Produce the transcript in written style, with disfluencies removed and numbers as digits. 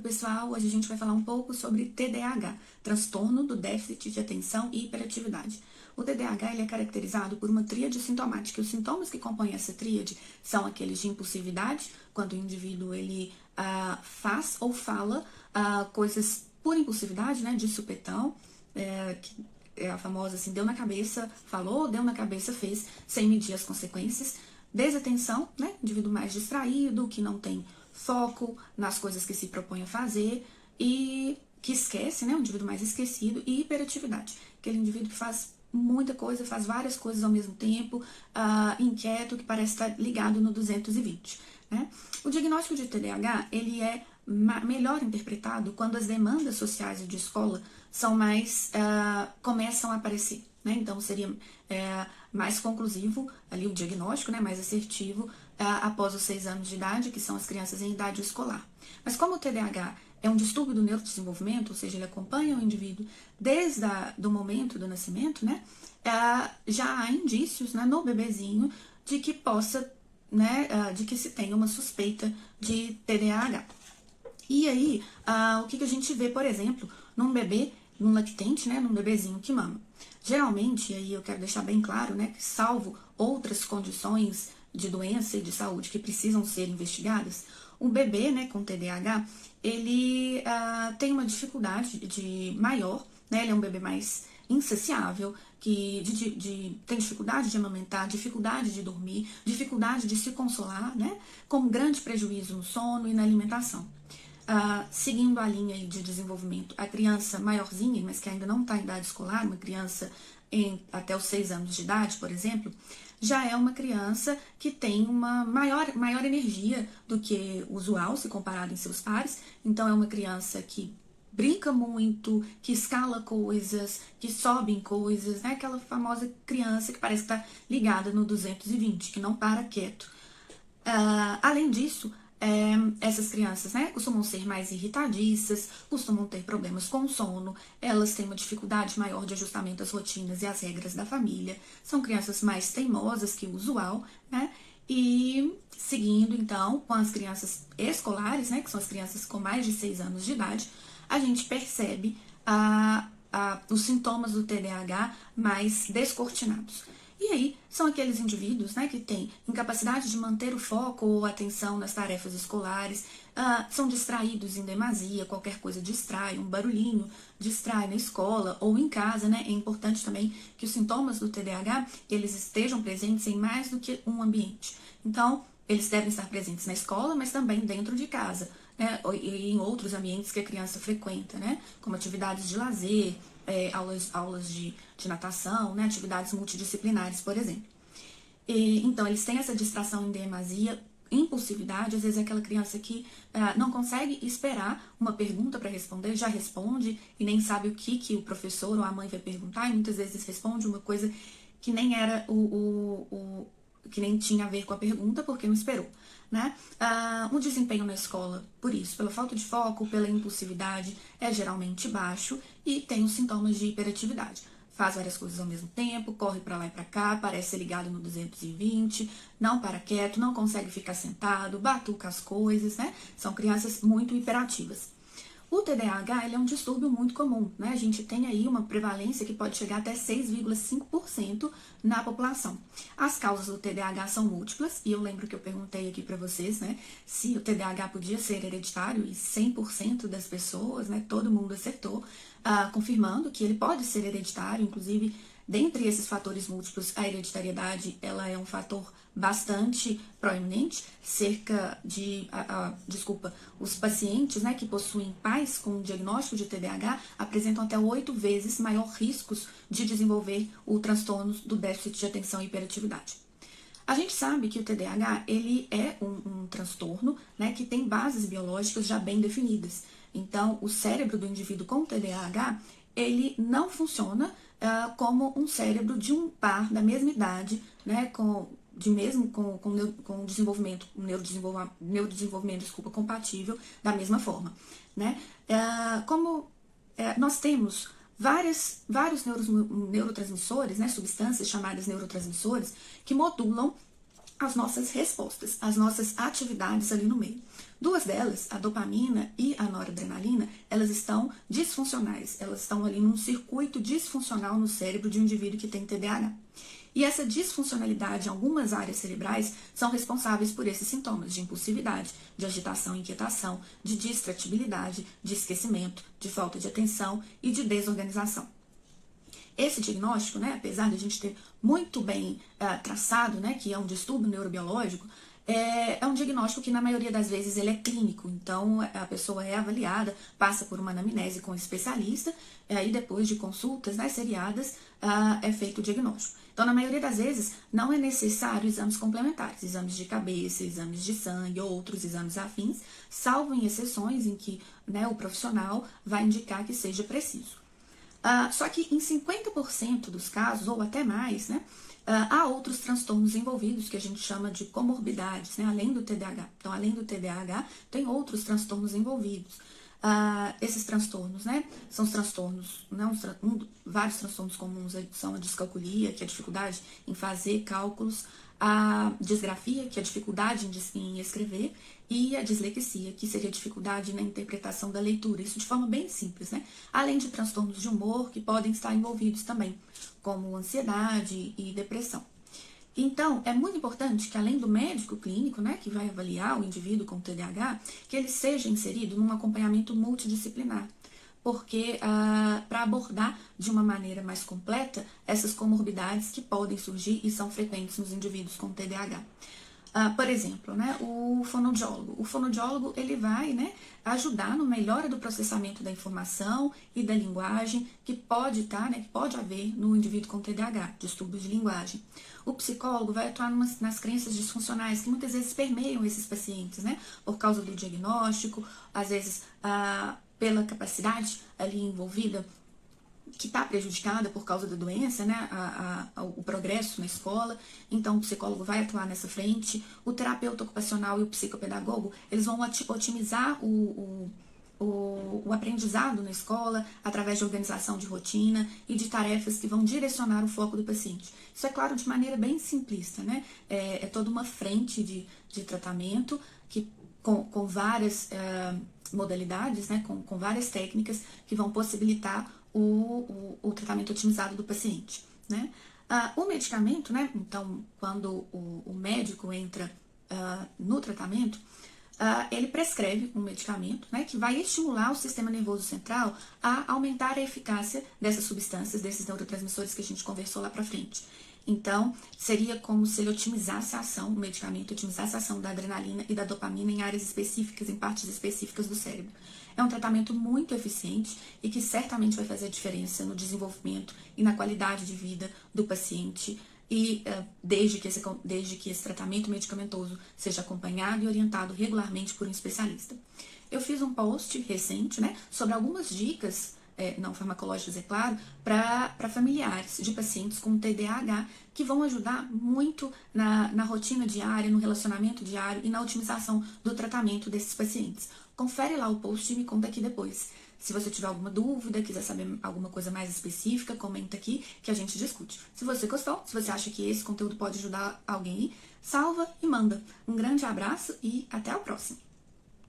Oi pessoal, hoje a gente vai falar um pouco sobre TDAH, transtorno do déficit de atenção e hiperatividade. O TDAH ele é caracterizado por uma tríade sintomática. Os sintomas que compõem essa tríade são aqueles de impulsividade, quando o indivíduo ele faz ou fala coisas por impulsividade, né, de supetão, que é a famosa assim, deu na cabeça, falou, deu na cabeça, fez, sem medir as consequências. Desatenção, né, indivíduo mais distraído, que não tem foco nas coisas que se propõe a fazer e que esquece, né, um indivíduo mais esquecido, e hiperatividade, aquele indivíduo que faz muita coisa, faz várias coisas ao mesmo tempo, inquieto, que parece estar ligado no 220, né? O diagnóstico de TDAH, ele é melhor interpretado quando as demandas sociais de escola são mais, começam a aparecer, né? Então seria mais conclusivo ali o diagnóstico, né, mais assertivo, após os 6 anos de idade, que são as crianças em idade escolar. Mas como o TDAH é um distúrbio do neurodesenvolvimento, ou seja, ele acompanha o indivíduo desde do momento do nascimento, né, já há indícios, né, no bebezinho de que possa, né, de que se tenha uma suspeita de TDAH. E aí, o que a gente vê, por exemplo, num bebê, num lactente, né, num bebezinho que mama. Geralmente, aí eu quero deixar bem claro, né, que salvo outras condições de doença e de saúde que precisam ser investigadas, o bebê, né, com TDAH, ele tem uma dificuldade maior, né, ele é um bebê mais insaciável, que tem dificuldade de amamentar, dificuldade de dormir, dificuldade de se consolar, né, com grande prejuízo no sono e na alimentação. Seguindo a linha de desenvolvimento, a criança maiorzinha, mas que ainda não está em idade escolar, uma criança até os 6 anos de idade, por exemplo, já é uma criança que tem uma maior energia do que o usual, se comparado em seus pares. Então é uma criança que brinca muito, que escala coisas, que sobe em coisas, né? Aquela famosa criança que parece que está ligada no 220, que não para quieto. Além disso, essas crianças, né, costumam ser mais irritadiças, costumam ter problemas com o sono, elas têm uma dificuldade maior de ajustamento às rotinas e às regras da família, são crianças mais teimosas que o usual, né, e seguindo então com as crianças escolares, né, que são as crianças com mais de 6 anos de idade, a gente percebe os sintomas do TDAH mais descortinados. E aí, são aqueles indivíduos, né, que têm incapacidade de manter o foco ou atenção nas tarefas escolares, são distraídos em demasia, qualquer coisa distrai, um barulhinho distrai na escola ou em casa, né? É importante também que os sintomas do TDAH, eles estejam presentes em mais do que um ambiente. Então, eles devem estar presentes na escola, mas também dentro de casa, né? E em outros ambientes que a criança frequenta, né? Como atividades de lazer, aulas de natação, né, atividades multidisciplinares, por exemplo. Então, eles têm essa distração em demasia, impulsividade, às vezes é aquela criança que não consegue esperar uma pergunta para responder, já responde e nem sabe o que o professor ou a mãe vai perguntar, e muitas vezes responde uma coisa que nem era que nem tinha a ver com a pergunta, porque não esperou, né? O desempenho na escola, por isso, pela falta de foco, pela impulsividade, é geralmente baixo e tem os sintomas de hiperatividade. Faz várias coisas ao mesmo tempo, corre para lá e para cá, parece ser ligado no 220, não para quieto, não consegue ficar sentado, batuca as coisas, né? São crianças muito hiperativas. O TDAH ele é um distúrbio muito comum, né? A gente tem aí uma prevalência que pode chegar até 6,5% na população. As causas do TDAH são múltiplas, e eu lembro que eu perguntei aqui para vocês, né, se o TDAH podia ser hereditário, e 100% das pessoas, né, todo mundo acertou, confirmando que ele pode ser hereditário. Inclusive, dentre esses fatores múltiplos, a hereditariedade ela é um fator bastante proeminente. Cerca de, os pacientes, né, que possuem pais com diagnóstico de TDAH apresentam até 8 vezes maior riscos de desenvolver o transtorno do déficit de atenção e hiperatividade. A gente sabe que o TDAH ele é um transtorno, né, que tem bases biológicas já bem definidas. Então, o cérebro do indivíduo com TDAH, ele não funciona como um cérebro de um par da mesma idade, né, com desenvolvimento, neurodesenvolvimento, compatível da mesma forma, né? Nós temos vários neurotransmissores, né, substâncias chamadas neurotransmissores, que modulam as nossas respostas, as nossas atividades ali no meio. Duas delas, a dopamina e a noradrenalina, elas estão disfuncionais, elas estão ali num circuito disfuncional no cérebro de um indivíduo que tem TDAH. E essa disfuncionalidade em algumas áreas cerebrais são responsáveis por esses sintomas de impulsividade, de agitação e inquietação, de distratibilidade, de esquecimento, de falta de atenção e de desorganização. Esse diagnóstico, né, apesar de a gente ter muito bem traçado, né, que é um distúrbio neurobiológico, é um diagnóstico que na maioria das vezes ele é clínico, então a pessoa é avaliada, passa por uma anamnese com o especialista, e aí depois de consultas, né, seriadas, é feito o diagnóstico. Então, na maioria das vezes, não é necessário exames complementares, exames de cabeça, exames de sangue, outros exames afins, salvo em exceções em que, né, o profissional vai indicar que seja preciso. Só que em 50% dos casos, ou até mais, né, há outros transtornos envolvidos que a gente chama de comorbidades, né, além do TDAH. Então, além do TDAH, tem outros transtornos envolvidos. Esses transtornos, né, são os transtornos, né, vários transtornos comuns são a descalculia, que é a dificuldade em fazer cálculos, a disgrafia, que é a dificuldade em escrever, e a dislexia, que seria a dificuldade na interpretação da leitura, isso de forma bem simples, né? Além de transtornos de humor que podem estar envolvidos também, como ansiedade e depressão. Então, é muito importante que além do médico clínico, né, que vai avaliar o indivíduo com TDAH, que ele seja inserido num acompanhamento multidisciplinar, porque para abordar de uma maneira mais completa essas comorbidades que podem surgir e são frequentes nos indivíduos com TDAH. Por exemplo, né, o fonoaudiólogo. O fonoaudiólogo ele vai, né, ajudar no melhora do processamento da informação e da linguagem que pode que pode haver no indivíduo com TDAH, distúrbios de linguagem. O psicólogo vai atuar nas crenças disfuncionais que muitas vezes permeiam esses pacientes, né, por causa do diagnóstico, às vezes pela capacidade ali envolvida que está prejudicada por causa da doença, né, o progresso na escola, então o psicólogo vai atuar nessa frente, o terapeuta ocupacional e o psicopedagogo, eles vão otimizar o aprendizado na escola através de organização de rotina e de tarefas que vão direcionar o foco do paciente. Isso é claro de maneira bem simplista, né, é toda uma frente de tratamento que com várias modalidades, né, com várias técnicas que vão possibilitar o tratamento otimizado do paciente, né? O medicamento, né? Então, quando o médico entra no tratamento, ele prescreve um medicamento, né, que vai estimular o sistema nervoso central a aumentar a eficácia dessas substâncias, desses neurotransmissores que a gente conversou lá pra frente. Então, seria como se ele otimizasse a ação, o medicamento otimizasse a ação da adrenalina e da dopamina em áreas específicas, em partes específicas do cérebro. É um tratamento muito eficiente e que certamente vai fazer a diferença no desenvolvimento e na qualidade de vida do paciente, e desde que esse tratamento medicamentoso seja acompanhado e orientado regularmente por um especialista. Eu fiz um post recente, né, sobre algumas dicas não farmacológicas, é claro, para familiares de pacientes com TDAH, que vão ajudar muito na rotina diária, no relacionamento diário e na otimização do tratamento desses pacientes. Confere lá o post e me conta aqui depois. Se você tiver alguma dúvida, quiser saber alguma coisa mais específica, comenta aqui que a gente discute. Se você gostou, se você acha que esse conteúdo pode ajudar alguém, salva e manda. Um grande abraço e até a próxima!